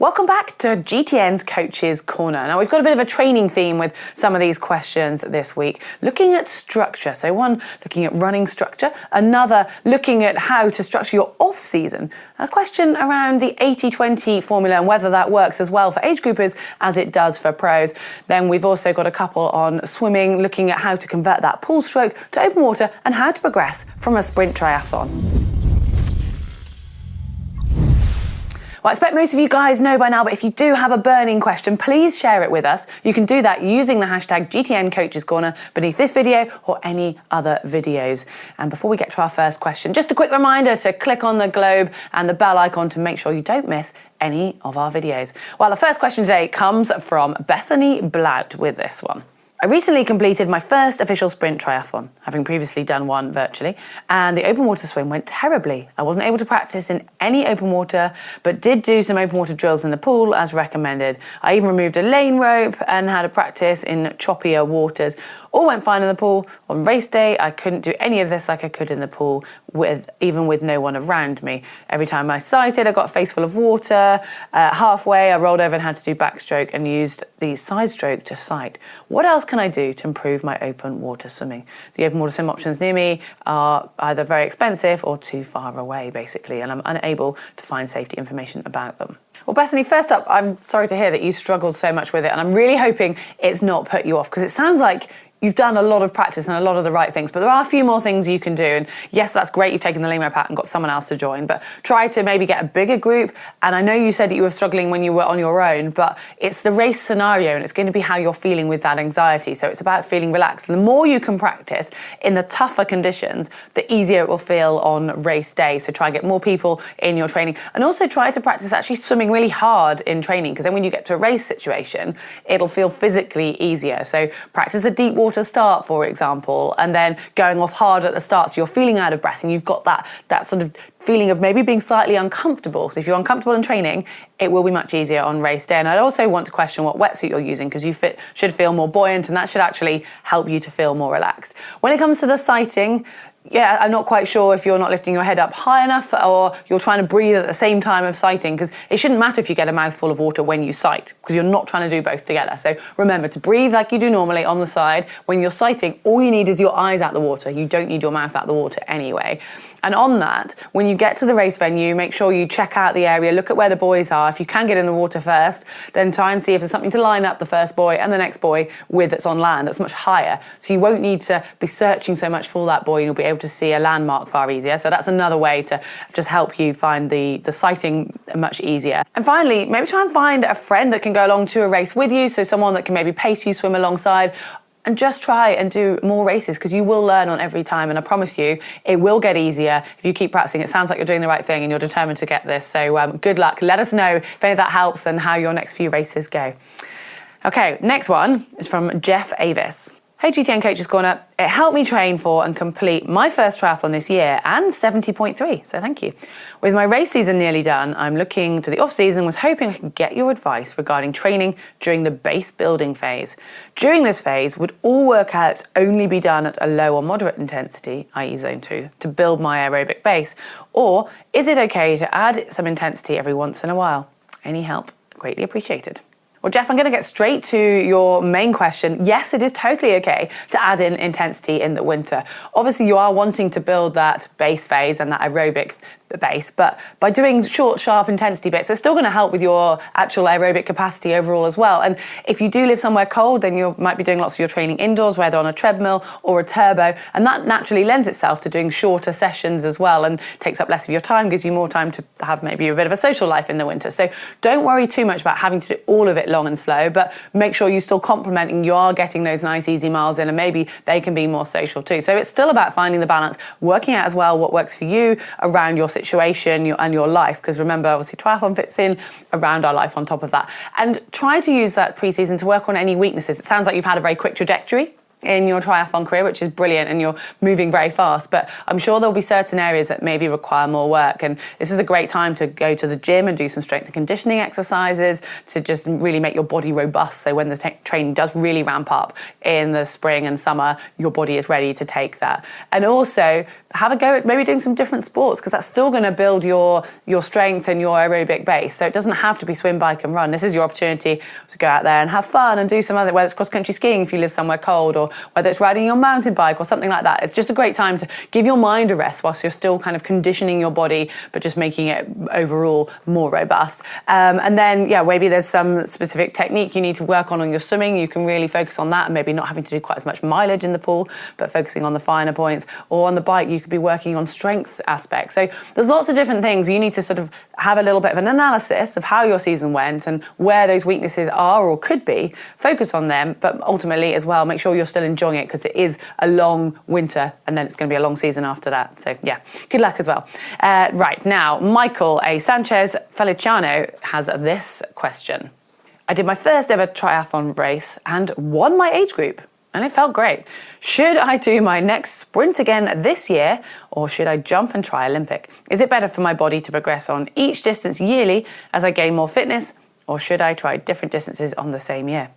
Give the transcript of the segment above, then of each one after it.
Welcome back to GTN's Coach's Corner. Now, we've got a bit of a training theme with some of these questions this week, looking at structure. So one, looking at running structure, another looking at how to structure your off-season, a question around the 80-20 formula and whether that works as well for age groupers as it does for pros. Then we've also got a couple on swimming, looking at how to convert that pool stroke to open water and how to progress from a sprint triathlon. Well, I expect most of you guys know by now, but if you do have a burning question, please share it with us. You can do that using the hashtag GTN Coaches Corner beneath this video or any other videos. And before we get to our first question, just a quick reminder to click on the globe and the bell icon to make sure you don't miss any of our videos. Well, the first question today comes from Bethany Blout with this one. I recently completed my first official sprint triathlon, having previously done one virtually, and the open water swim went terribly. I wasn't able to practice in any open water, but did do some open water drills in the pool as recommended. I even removed a lane rope and had a practice in choppier waters. All went fine in the pool. On race day, I couldn't do any of this like I could in the pool, even with no one around me. Every time I sighted, I got a face full of water. Halfway, I rolled over and had to do backstroke and used the side stroke to sight. What else can I do to improve my open water swimming? The open water swim options near me are either very expensive or too far away, basically, and I'm unable to find safety information about them. Well, Bethany, first up, I'm sorry to hear that you struggled so much with it, and I'm really hoping it's not put you off, because it sounds like you've done a lot of practice and a lot of the right things, but there are a few more things you can do. And yes, that's great, you've taken the lane rope out and got someone else to join, but try to maybe get a bigger group. And I know you said that you were struggling when you were on your own, but it's the race scenario and it's going to be how you're feeling with that anxiety. So it's about feeling relaxed. The more you can practice in the tougher conditions, the easier it will feel on race day. So try and get more people in your training, and also try to practice actually swimming really hard in training, because then when you get to a race situation, it'll feel physically easier. So practice a deep water start, for example, and then going off hard at the start, so you're feeling out of breath and you've got that sort of feeling of maybe being slightly uncomfortable. So if you're uncomfortable in training, it will be much easier on race day. And I'd also want to question what wetsuit you're using, because you should feel more buoyant, and that should actually help you to feel more relaxed. When it comes to the sighting, yeah, I'm not quite sure if you're not lifting your head up high enough or you're trying to breathe at the same time of sighting, because it shouldn't matter if you get a mouthful of water when you sight, because you're not trying to do both together. So remember to breathe like you do normally on the side. When you're sighting, all you need is your eyes out the water. You don't need your mouth out the water anyway. And on that, when you get to the race venue, make sure you check out the area, look at where the buoys are. If you can get in the water first, then try and see if there's something to line up the first buoy and the next buoy with that's on land that's much higher. So you won't need to be searching so much for that buoy, and you'll be able to see a landmark far easier. So that's another way to just help you find the sighting much easier. And finally, maybe try and find a friend that can go along to a race with you, so someone that can maybe pace you, swim alongside, and just try and do more races, because you will learn on every time, and I promise you it will get easier if you keep practicing. It sounds like you're doing the right thing and you're determined to get this, so good luck. Let us know if any of that helps and how your next few races go. Okay, next one is from Jeff Avis. Hey GTN Coaches Corner, it helped me train for and complete my first triathlon this year, and 70.3, so thank you. With my race season nearly done, I'm looking to the off-season, was hoping I could get your advice regarding training during the base building phase. During this phase, would all workouts only be done at a low or moderate intensity, i.e. zone 2, to build my aerobic base? Or is it okay to add some intensity every once in a while? Any help? Greatly appreciated. Well, Jeff, I'm going to get straight to your main question. Yes, it is totally okay to add in intensity in the winter. Obviously, you are wanting to build that base phase and that aerobic base, but by doing short, sharp intensity bits, it's still going to help with your actual aerobic capacity overall as well. And if you do live somewhere cold, then you might be doing lots of your training indoors, whether on a treadmill or a turbo, and that naturally lends itself to doing shorter sessions as well, and takes up less of your time, gives you more time to have maybe a bit of a social life in the winter. So don't worry too much about having to do all of it long and slow, but make sure you're still complementing, you are getting those nice easy miles in, and maybe they can be more social too. So it's still about finding the balance, working out as well what works for you around your situation and your life, because remember, obviously triathlon fits in around our life on top of that. And try to use that pre-season to work on any weaknesses. It sounds like you've had a very quick trajectory, in your triathlon career, which is brilliant, and you're moving very fast, but I'm sure there'll be certain areas that maybe require more work, and this is a great time to go to the gym and do some strength and conditioning exercises to just really make your body robust, so when the training does really ramp up in the spring and summer, your body is ready to take that. And also have a go at maybe doing some different sports, because that's still going to build your strength and your aerobic base. So it doesn't have to be swim, bike and run. This is your opportunity to go out there and have fun and do some other, whether it's cross-country skiing if you live somewhere cold, or whether it's riding your mountain bike or something like that. It's just a great time to give your mind a rest whilst you're still kind of conditioning your body, but just making it overall more robust. And then, maybe there's some specific technique you need to work on your swimming. You can really focus on that and maybe not having to do quite as much mileage in the pool, but focusing on the finer points. Or on the bike, you could be working on strength aspects. So there's lots of different things. You need to sort of have a little bit of an analysis of how your season went and where those weaknesses are or could be. Focus on them, but ultimately as well, make sure you're still enjoying it, because it is a long winter and then it's going to be a long season after that. So good luck as well. Right, now, Michael A. Sanchez Feliciano has this question. I did my first ever triathlon race and won my age group, and it felt great. Should I do my next sprint again this year, or should I jump and try Olympic? Is it better for my body to progress on each distance yearly as I gain more fitness, or should I try different distances on the same year?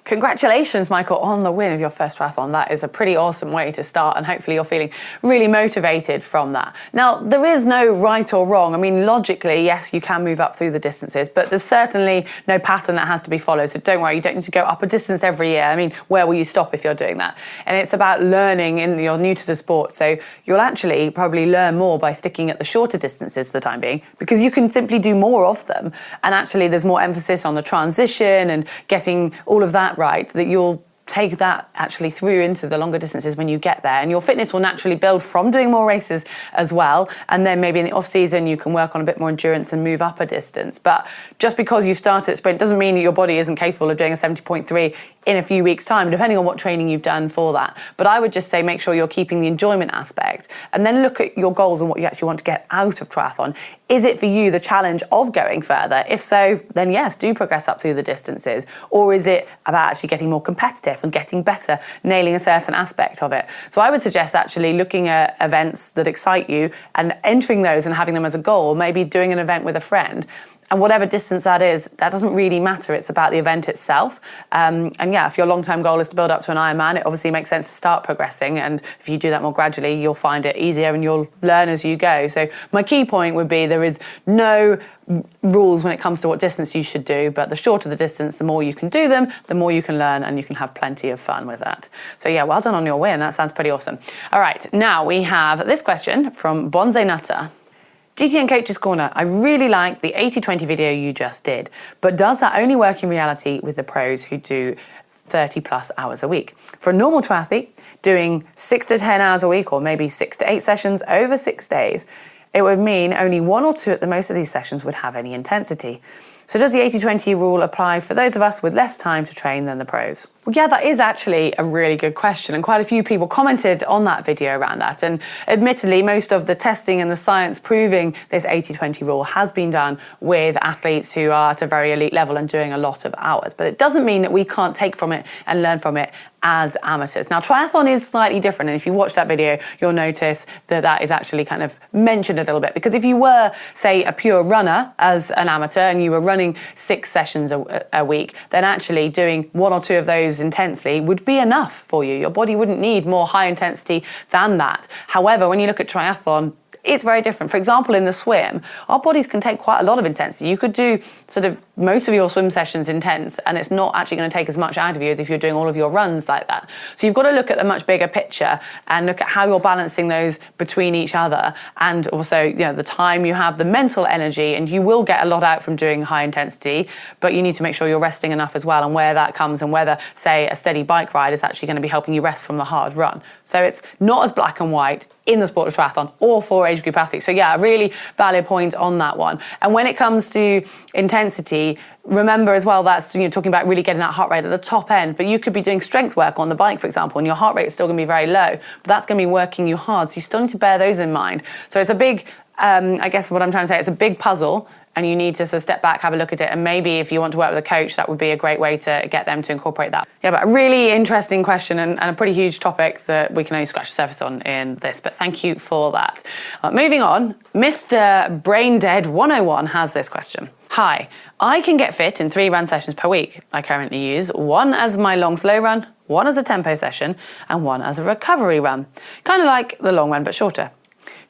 Congratulations, Michael, on the win of your first triathlon. That is a pretty awesome way to start, and hopefully you're feeling really motivated from that. Now, there is no right or wrong. I mean, logically, yes, you can move up through the distances, but there's certainly no pattern that has to be followed. So don't worry, you don't need to go up a distance every year. I mean, where will you stop if you're doing that? And it's about learning, and you're new to the sport, so you'll actually probably learn more by sticking at the shorter distances for the time being, because you can simply do more of them. And actually, there's more emphasis on the transition and getting all of that right, that you'll take that actually through into the longer distances when you get there, and your fitness will naturally build from doing more races as well. And then maybe in the off season you can work on a bit more endurance and move up a distance. But just because you start at sprint doesn't mean that your body isn't capable of doing a 70.3 in a few weeks' time, depending on what training you've done for that. But I would just say make sure you're keeping the enjoyment aspect, and then look at your goals and what you actually want to get out of triathlon. Is it for you the challenge of going further? If so, then yes, do progress up through the distances. Or is it about actually getting more competitive and getting better, nailing a certain aspect of it? So I would suggest actually looking at events that excite you and entering those and having them as a goal, maybe doing an event with a friend. And whatever distance that is, that doesn't really matter. It's about the event itself. If your long-term goal is to build up to an Ironman, it obviously makes sense to start progressing. And if you do that more gradually, you'll find it easier and you'll learn as you go. So my key point would be there is no rules when it comes to what distance you should do, but the shorter the distance, the more you can do them, the more you can learn, and you can have plenty of fun with that. So well done on your win. That sounds pretty awesome. All right, now we have this question from Bonsai Nutter. GTN Coach's Corner, I really like the 80-20 video you just did, but does that only work in reality with the pros who do 30 plus hours a week? For a normal triathlete, doing 6 to 10 hours a week, or maybe 6 to 8 sessions over 6 days, it would mean only 1 or 2 at the most of these sessions would have any intensity. So does the 80-20 rule apply for those of us with less time to train than the pros? Well, that is actually a really good question, and quite a few people commented on that video around that. And admittedly, most of the testing and the science proving this 80-20 rule has been done with athletes who are at a very elite level and doing a lot of hours. But it doesn't mean that we can't take from it and learn from it as amateurs. Now, triathlon is slightly different, and if you watch that video, you'll notice that that is actually kind of mentioned a little bit. Because if you were, say, a pure runner as an amateur and you were running 6 sessions a week, then actually doing 1 or 2 of those intensely would be enough for you. Your body wouldn't need more high intensity than that. However, when you look at triathlon, it's very different. For example, in the swim, our bodies can take quite a lot of intensity. You could do sort of most of your swim sessions intense, and it's not actually going to take as much out of you as if you're doing all of your runs like that. So you've got to look at the much bigger picture and look at how you're balancing those between each other, and also, the time you have, the mental energy, and you will get a lot out from doing high intensity, but you need to make sure you're resting enough as well, and where that comes, and whether, say, a steady bike ride is actually going to be helping you rest from the hard run. So it's not as black and white in the sport of triathlon or for age group athletes. So a really valid point on that one. And when it comes to intensity, remember as well that's talking about really getting that heart rate at the top end, but you could be doing strength work on the bike, for example, and your heart rate is still going to be very low, but that's going to be working you hard. So you still need to bear those in mind. So it's a big, I guess what I'm trying to say, it's a big puzzle, and you need to sort of step back, have a look at it, and maybe if you want to work with a coach, that would be a great way to get them to incorporate that. Yeah, but a really interesting question and a pretty huge topic that we can only scratch the surface on in this, but thank you for that. Moving on, Mr. Braindead 101 has this question. Hi, I can get fit in 3 run sessions per week. I currently use 1 as my long slow run, 1 as a tempo session, and 1 as a recovery run. Kind of like the long run, but shorter.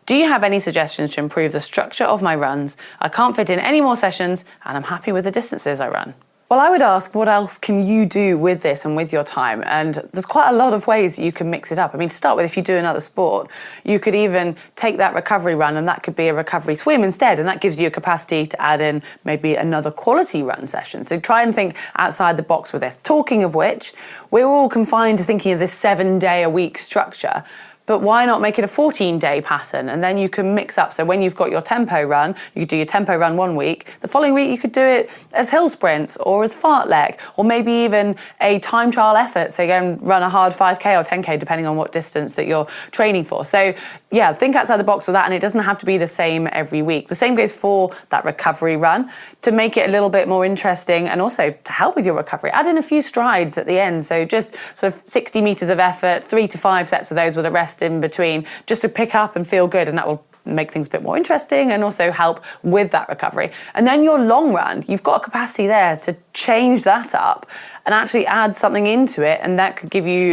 Do you have any suggestions to improve the structure of my runs? I can't fit in any more sessions, and I'm happy with the distances I run. Well, I would ask, what else can you do with this and with your time? And there's quite a lot of ways you can mix it up. I mean, to start with, if you do another sport, you could even take that recovery run, and that could be a recovery swim instead, and that gives you a capacity to add in maybe another quality run session. So try and think outside the box with this. Talking of which, we're all confined to thinking of this 7-day-a-week structure. But why not make it a 14-day pattern? And then you can mix up. So when you've got your tempo run, you could do your tempo run one week. The following week, you could do it as hill sprints or as fartlek, or maybe even a time trial effort. So you go and run a hard 5K or 10K, depending on what distance that you're training for. So yeah, think outside the box with that. And it doesn't have to be the same every week. The same goes for that recovery run, to make it a little bit more interesting and also to help with your recovery. Add in a few strides at the end. So just sort of 60 meters of effort, 3 to 5 sets of those with a rest in between, just to pick up and feel good, and that will make things a bit more interesting and also help with that recovery. And then your long run, you've got a capacity there to change that up and actually add something into it, and that could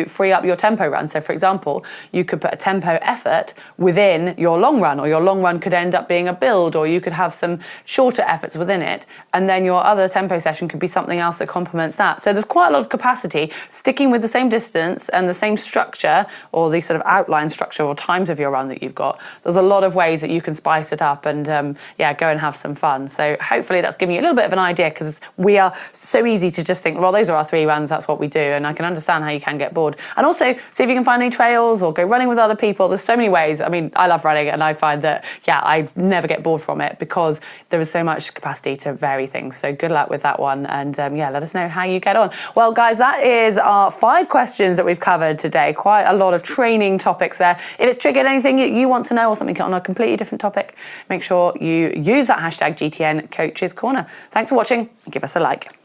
free up your tempo run. So for example, you could put a tempo effort within your long run, or your long run could end up being a build, or you could have some shorter efforts within it, and then your other tempo session could be something else that complements that. So there's quite a lot of capacity sticking with the same distance and the same structure, or the sort of outline structure or times of your run that you've got. There's a lot of ways that you can spice it up and go and have some fun. So hopefully that's giving you a little bit of an idea, because we are so easy to just think, well, those are our 3 runs, that's what we do, and I can understand how you can get bored. And also see if you can find any trails or go running with other people. There's so many ways. I mean, I love running, and I find that I never get bored from it because there is so much capacity to vary things. So good luck with that one, and let us know how you get on. Well, guys, that is our 5 questions that we've covered today. Quite a lot of training topics there. If it's triggered anything that you want to know or something on a completely different topic, make sure you use that hashtag GTN Coaches Corner. Thanks for watching, and give us a like.